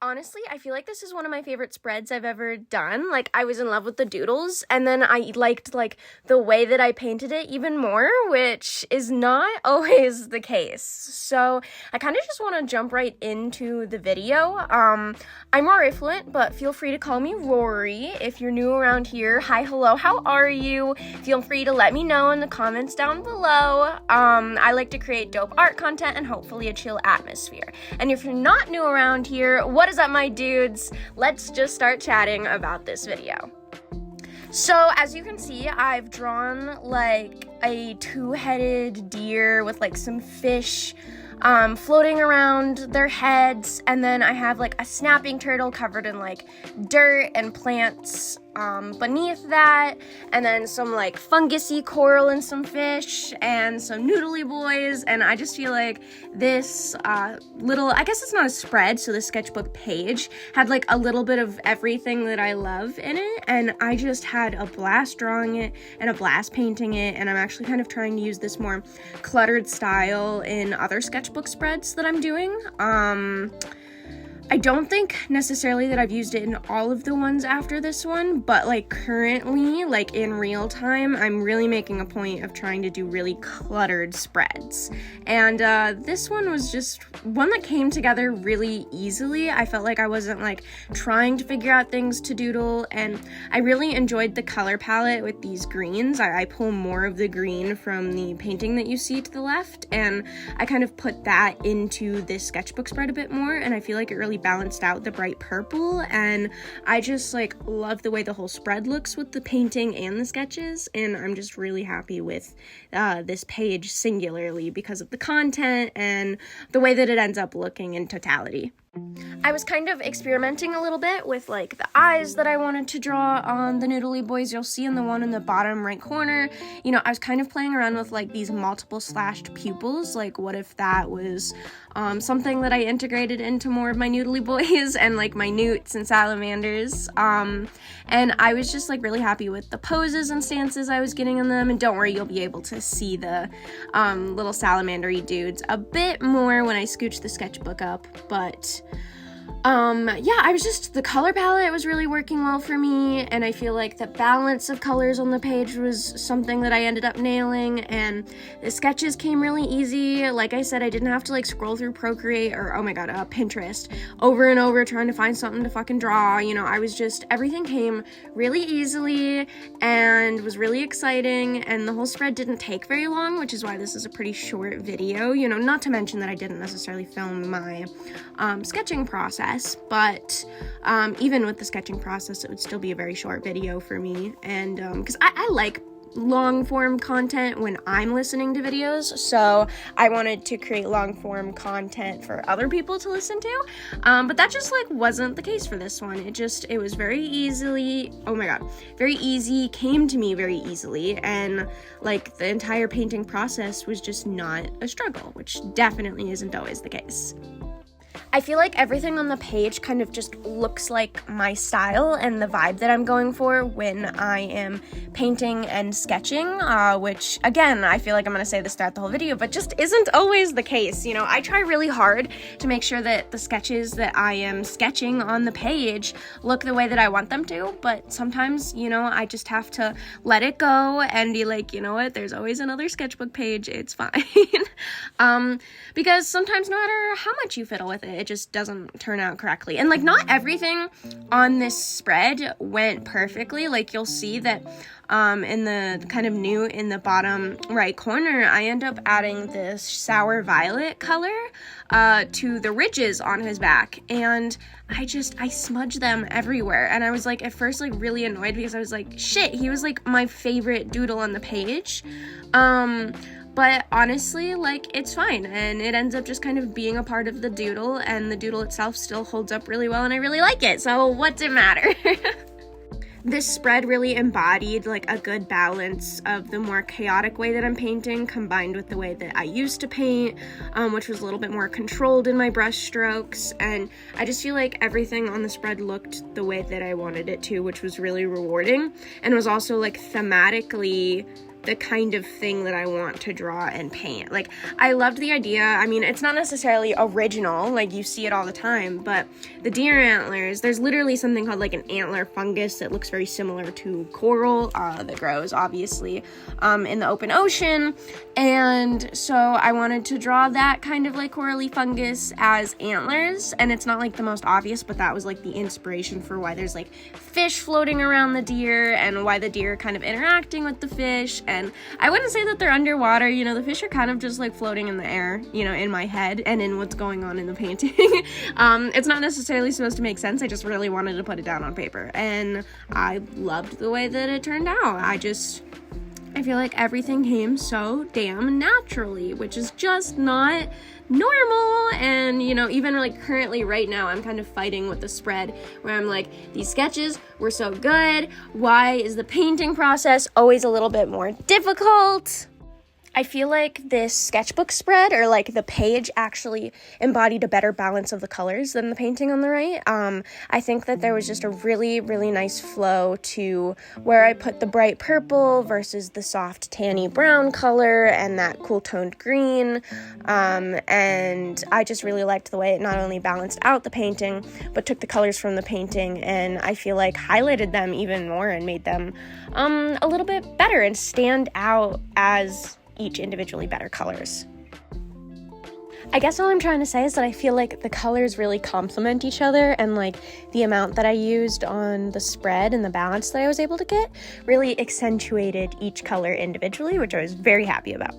Honestly, I feel like this is one of my favorite spreads I've ever done. Like, I was in love with the doodles, and then I liked, like, the way that I painted it even more, which is not always the case. So, I kind of just want to jump right into the video. I'm Rory Fluent, but feel free to call me Rory. If you're new around here, hi, hello, how are you? Feel free to let me know in the comments down below. I like to create dope art content and hopefully a chill atmosphere. And if you're not new around here, what is up, my dudes? Let's just start chatting about this video. So, as you can see, I've drawn like a two-headed deer with like some fish floating around their heads, and then I have like a snapping turtle covered in like dirt and plants beneath that, and then some like fungusy coral and some fish and some noodly boys. And I just feel like this little, I guess it's not a spread, so the sketchbook page had like a little bit of everything that I love in it, and I just had a blast drawing it and a blast painting it. And I'm actually kind of trying to use this more cluttered style in other sketchbook spreads that I'm doing. I don't think necessarily that I've used it in all of the ones after this one, but like currently, like in real time, I'm really making a point of trying to do really cluttered spreads. And this one was just one that came together really easily. I felt like I wasn't like trying to figure out things to doodle, and I really enjoyed the color palette with these greens. I pull more of the green from the painting that you see to the left, and I kind of put that into this sketchbook spread a bit more, and I feel like it really balanced out the bright purple. And I just like love the way the whole spread looks with the painting and the sketches, and I'm just really happy with this page singularly because of the content and the way that it ends up looking in totality. I was kind of experimenting a little bit with like the eyes that I wanted to draw on the noodly boys. You'll see in the one in the bottom right corner, you know, I was kind of playing around with like these multiple slashed pupils. Like, what if that was something that I integrated into more of my noodly boys and like my newts and salamanders. And I was just like really happy with the poses and stances I was getting in them. And don't worry, you'll be able to see the little salamandery dudes a bit more when I scooch the sketchbook up. But yeah, the color palette was really working well for me, and I feel like the balance of colors on the page was something that I ended up nailing, and the sketches came really easy. Like I said, I didn't have to like scroll through Procreate or, oh my god, Pinterest over and over trying to find something to fucking draw. You know, everything came really easily and was really exciting, and the whole spread didn't take very long, which is why this is a pretty short video, you know, not to mention that I didn't necessarily film my sketching process. But even with the sketching process, it would still be a very short video for me. And because I like long form content when I'm listening to videos, so I wanted to create long form content for other people to listen to, but that just like wasn't the case for this one. It was very easy, came to me very easily, and like the entire painting process was just not a struggle, which definitely isn't always the case. I feel like everything on the page kind of just looks like my style and the vibe that I'm going for when I am painting and sketching, which, again, I feel like I'm going to say this throughout the whole video, but just isn't always the case. You know, I try really hard to make sure that the sketches that I am sketching on the page look the way that I want them to, but sometimes, you know, I just have to let it go and be like, you know what, there's always another sketchbook page, it's fine. Because sometimes no matter how much you fiddle with it, it just doesn't turn out correctly. And like, not everything on this spread went perfectly. Like, you'll see that in the kind of new in the bottom right corner, I end up adding this sour violet color to the ridges on his back, and I smudged them everywhere. And I was like at first like really annoyed because I was like, shit, he was like my favorite doodle on the page. But honestly, like, it's fine, and it ends up just kind of being a part of the doodle, and the doodle itself still holds up really well, and I really like it, so what's it matter? This spread really embodied like a good balance of the more chaotic way that I'm painting combined with the way that I used to paint, which was a little bit more controlled in my brush strokes, and I just feel like everything on the spread looked the way that I wanted it to, which was really rewarding, and was also like thematically the kind of thing that I want to draw and paint. Like, I loved the idea. I mean, it's not necessarily original, like you see it all the time, but the deer antlers, there's literally something called like an antler fungus that looks very similar to coral that grows obviously in the open ocean. And so I wanted to draw that kind of like corally fungus as antlers, and it's not like the most obvious, but that was like the inspiration for why there's like fish floating around the deer and why the deer are kind of interacting with the fish. And I wouldn't say that they're underwater, you know, the fish are kind of just like floating in the air, you know, in my head and in what's going on in the painting. It's not necessarily supposed to make sense, I just really wanted to put it down on paper, and I loved the way that it turned out. I feel like everything came so damn naturally, which is just not normal. And, you know, even like currently right now, I'm kind of fighting with the spread where I'm like, these sketches were so good. Why is the painting process always a little bit more difficult? I feel like this sketchbook spread, or like the page, actually embodied a better balance of the colors than the painting on the right. I think that there was just a really, really nice flow to where I put the bright purple versus the soft tanny brown color and that cool toned green. And I just really liked the way it not only balanced out the painting, but took the colors from the painting and I feel like highlighted them even more and made them a little bit better and stand out as each individually better colors. I guess all I'm trying to say is that I feel like the colors really complement each other, and like the amount that I used on the spread and the balance that I was able to get really accentuated each color individually, which I was very happy about.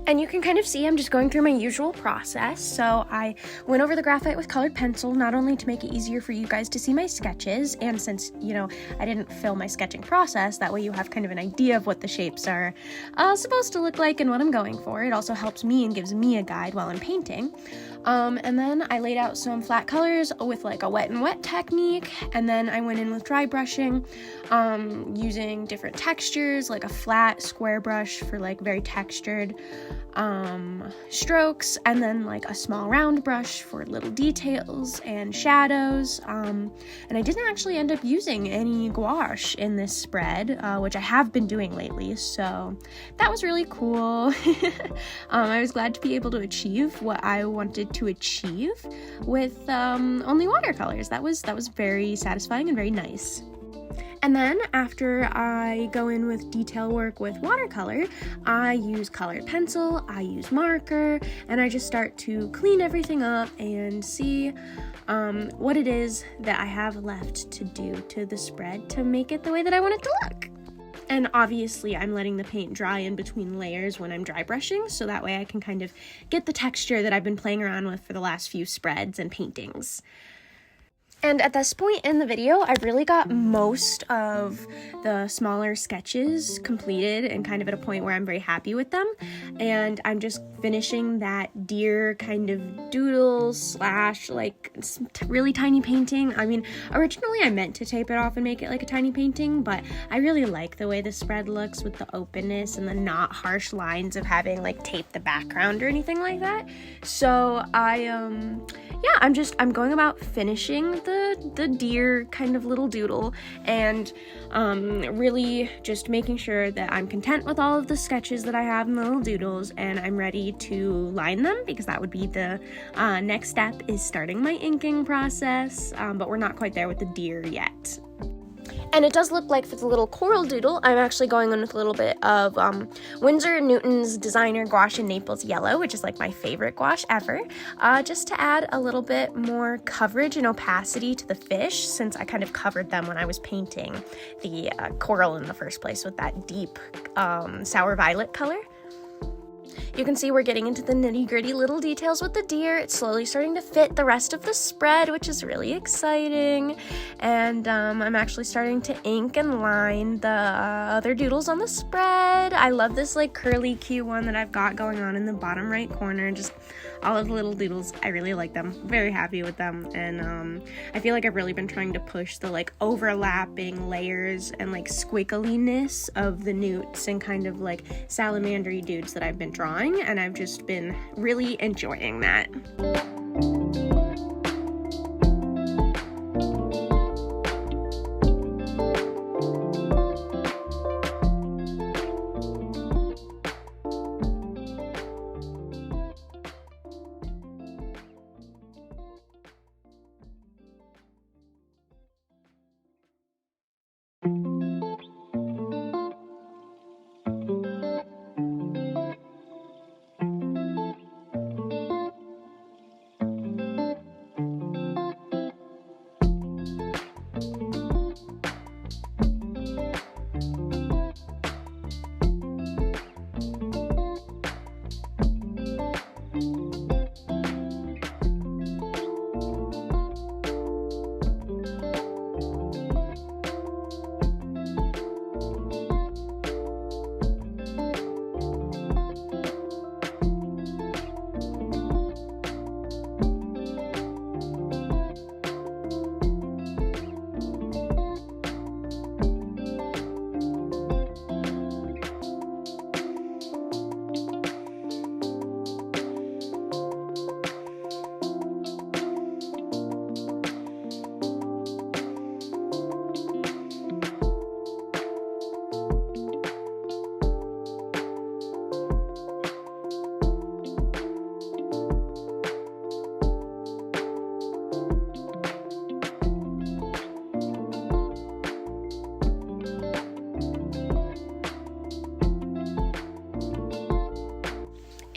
And you can kind of see I'm just going through my usual process. So I went over the graphite with colored pencil, not only to make it easier for you guys to see my sketches, and since, you know, I didn't film my sketching process, that way you have kind of an idea of what the shapes are supposed to look like and what I'm going for. It also helps me and gives me a guide while I'm painting. And then I laid out some flat colors with like a wet and wet technique, and then I went in with dry brushing, using different textures, like a flat square brush for like very textured strokes, and then like a small round brush for little details and shadows. And I didn't actually end up using any gouache in this spread, which I have been doing lately, so that was really cool. I was glad to be able to achieve what I wanted to achieve with only watercolors. That was very satisfying and very nice. And then after I go in with detail work with watercolor, I use colored pencil, I use marker, and I just start to clean everything up and see what it is that I have left to do to the spread to make it the way that I want it to look. And obviously I'm letting the paint dry in between layers when I'm dry brushing, so that way I can kind of get the texture that I've been playing around with for the last few spreads and paintings. And at this point in the video, I've really got most of the smaller sketches completed and kind of at a point where I'm very happy with them. And I'm just finishing that deer kind of doodle slash like really tiny painting. I mean, originally I meant to tape it off and make it like a tiny painting, but I really like the way the spread looks with the openness and the not harsh lines of having like taped the background or anything like that. So I'm going about finishing the deer kind of little doodle and really just making sure that I'm content with all of the sketches that I have in the little doodles, and I'm ready to line them because that would be the next step, is starting my inking process, but we're not quite there with the deer yet. And it does look like for the little coral doodle, I'm actually going in with a little bit of Winsor & Newton's Designer Gouache in Naples Yellow, which is like my favorite gouache ever, just to add a little bit more coverage and opacity to the fish, since I kind of covered them when I was painting the coral in the first place with that deep sour violet color. You can see we're getting into the nitty-gritty little details with the deer. It's slowly starting to fit the rest of the spread, which is really exciting. And I'm actually starting to ink and line the other doodles on the spread. I love this like curly cute one that I've got going on in the bottom right corner. Just all of the little doodles, I really like them. Very happy with them. And I feel like I've really been trying to push the like overlapping layers and like squiggliness of the newts and kind of like salamandery dudes that I've been drawing, and I've just been really enjoying that.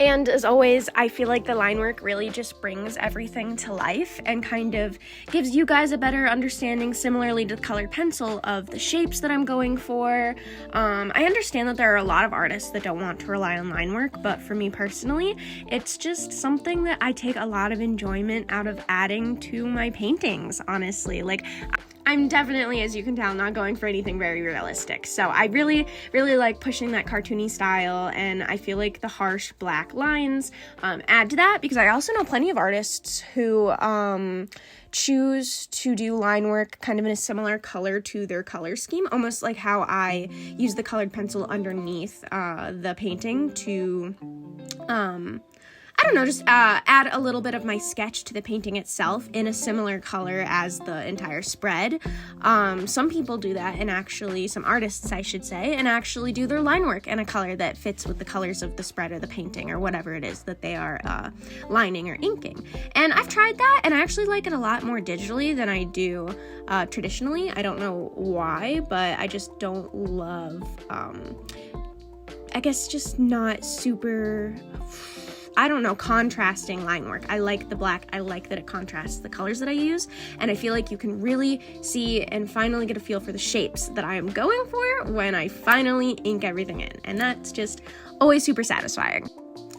And as always, I feel like the line work really just brings everything to life and kind of gives you guys a better understanding, similarly to the colored pencil, of the shapes that I'm going for. I understand that there are a lot of artists that don't want to rely on line work, but for me personally, it's just something that I take a lot of enjoyment out of adding to my paintings, honestly. Like, I'm definitely, as you can tell, not going for anything very realistic. So I really, really like pushing that cartoony style, and I feel like the harsh black lines add to that, because I also know plenty of artists who choose to do line work kind of in a similar color to their color scheme, almost like how I use the colored pencil underneath the painting to I don't know, just add a little bit of my sketch to the painting itself in a similar color as the entire spread. Some people do that, and actually, some artists, I should say, and actually do their line work in a color that fits with the colors of the spread or the painting or whatever it is that they are lining or inking. And I've tried that, and I actually like it a lot more digitally than I do traditionally. I don't know why, but I just don't love, I guess just not super, I don't know, contrasting line work. I like the black. I like that it contrasts the colors that I use, and I feel like you can really see and finally get a feel for the shapes that I am going for when I finally ink everything in, and that's just always super satisfying.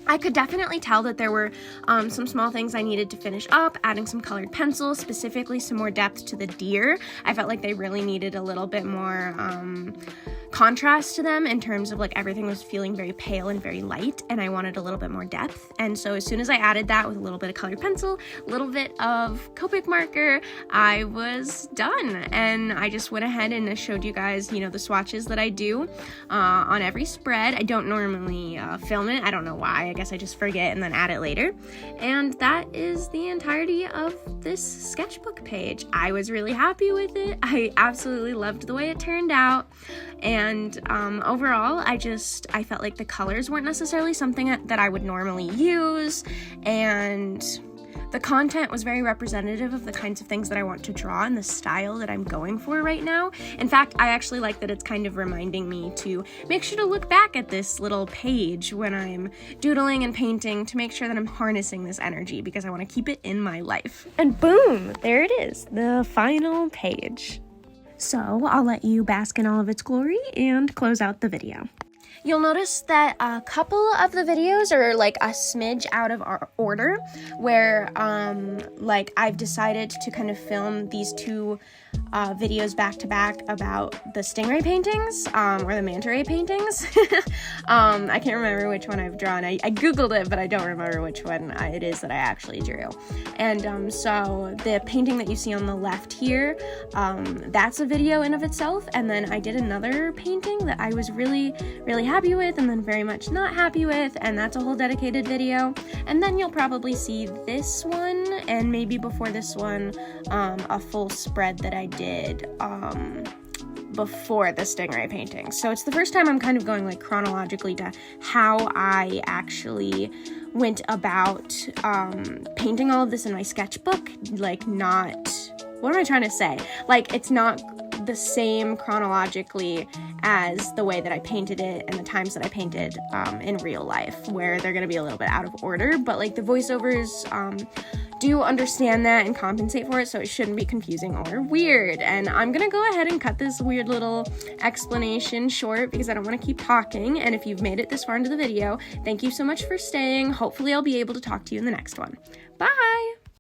I could definitely tell that there were some small things I needed to finish up, adding some colored pencil, specifically some more depth to the deer. I felt like they really needed a little bit more contrast to them in terms of like everything was feeling very pale and very light, and I wanted a little bit more depth. And so as soon as I added that with a little bit of colored pencil, a little bit of Copic marker, I was done. And I just went ahead and showed you guys, you know, the swatches that I do on every spread. I don't normally film it. I don't know why. I guess I just forget and then add it later. And that is the entirety of this sketchbook page. I was really happy with it. I absolutely loved the way it turned out. And overall, I felt like the colors weren't necessarily something that I would normally use, and the content was very representative of the kinds of things that I want to draw and the style that I'm going for right now. In fact, I actually like that it's kind of reminding me to make sure to look back at this little page when I'm doodling and painting to make sure that I'm harnessing this energy, because I want to keep it in my life. And boom, there it is, the final page. So I'll let you bask in all of its glory and close out the video. You'll notice that a couple of the videos are like a smidge out of our order, where like I've decided to kind of film these two videos back to back about the stingray paintings or the manta ray paintings. I can't remember which one I've drawn. I googled it, but I don't remember which one it is that I actually drew. And so the painting that you see on the left here, that's a video in of itself. And then I did another painting that I was really, really happy with, and then very much not happy with, and that's a whole dedicated video. And then you'll probably see this one, and maybe before this one, a full spread that I did before the stingray painting. So it's the first time I'm kind of going like chronologically to how I actually went about painting all of this in my sketchbook. Like, not, what am I trying to say? Like, it's not the same chronologically as the way that I painted it and the times that I painted in real life, where they're going to be a little bit out of order, but like the voiceovers do understand that and compensate for it, so it shouldn't be confusing or weird. And I'm gonna go ahead and cut this weird little explanation short because I don't want to keep talking. And if you've made it this far into the video, thank you so much for staying. Hopefully I'll be able to talk to you in the next one. Bye!